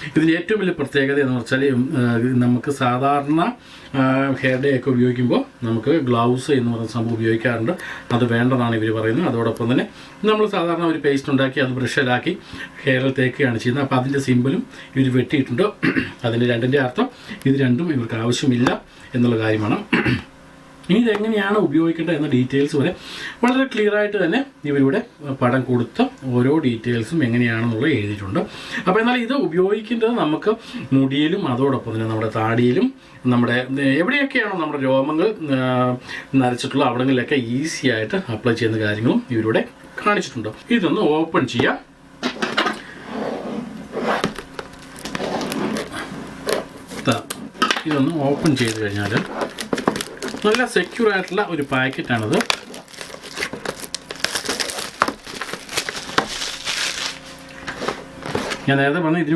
ഇതിൻ്റെ ഏറ്റവും വലിയ പ്രത്യേകത എന്ന് വെച്ചാൽ നമുക്ക് സാധാരണ ഹെയർ ഡേ ഒക്കെ ഉപയോഗിക്കുമ്പോൾ നമുക്ക് ഗ്ലൗസ് എന്ന് പറയുന്ന സംഭവം ഉപയോഗിക്കാറുണ്ട്. അത് വേണ്ടതാണ് ഇവർ പറയുന്നത്. അതോടൊപ്പം തന്നെ നമ്മൾ സാധാരണ ഒരു പേസ്റ്റ് ഉണ്ടാക്കി അത് ബ്രഷിലാക്കി ഹെയറിൽ തേക്കുകയാണ് ചെയ്യുന്നത്. അപ്പോൾ അതിൻ്റെ സിമ്പിളും ഇവർ വെട്ടിയിട്ടുണ്ട്. അതിൻ്റെ രണ്ടിൻ്റെ അർത്ഥം ഇത് രണ്ടും ഇവർക്ക് ആവശ്യമില്ല എന്നുള്ള കാര്യമാണ്. ഇനി ഇതെങ്ങനെയാണ് ഉപയോഗിക്കേണ്ടത് എന്ന ഡീറ്റെയിൽസ് വരെ വളരെ ക്ലിയറായിട്ട് തന്നെ ഇവരിവിടെ പടം കൊടുത്ത് ഓരോ ഡീറ്റെയിൽസും എങ്ങനെയാണെന്നുള്ളത് എഴുതിയിട്ടുണ്ട്. അപ്പോൾ എന്നാൽ ഇത് ഉപയോഗിക്കേണ്ടത് നമുക്ക് മുടിയിലും അതോടൊപ്പം തന്നെ നമ്മുടെ താടിയിലും നമ്മുടെ എവിടെയൊക്കെയാണോ നമ്മുടെ രോമങ്ങൾ നരച്ചിട്ടുള്ള അവിടങ്ങളിലൊക്കെ ഈസി ആയിട്ട് അപ്ലൈ ചെയ്യുന്ന കാര്യങ്ങളും ഇവരിവിടെ കാണിച്ചിട്ടുണ്ട്. ഇതൊന്ന് ഓപ്പൺ ചെയ്യാം. ഇതൊന്ന് ഓപ്പൺ ചെയ്ത് കഴിഞ്ഞാൽ നല്ല സെക്യൂർ ആയിട്ടുള്ള ഒരു പാക്കറ്റാണിത്. ഞാൻ നേരത്തെ പറഞ്ഞ ഇതിന്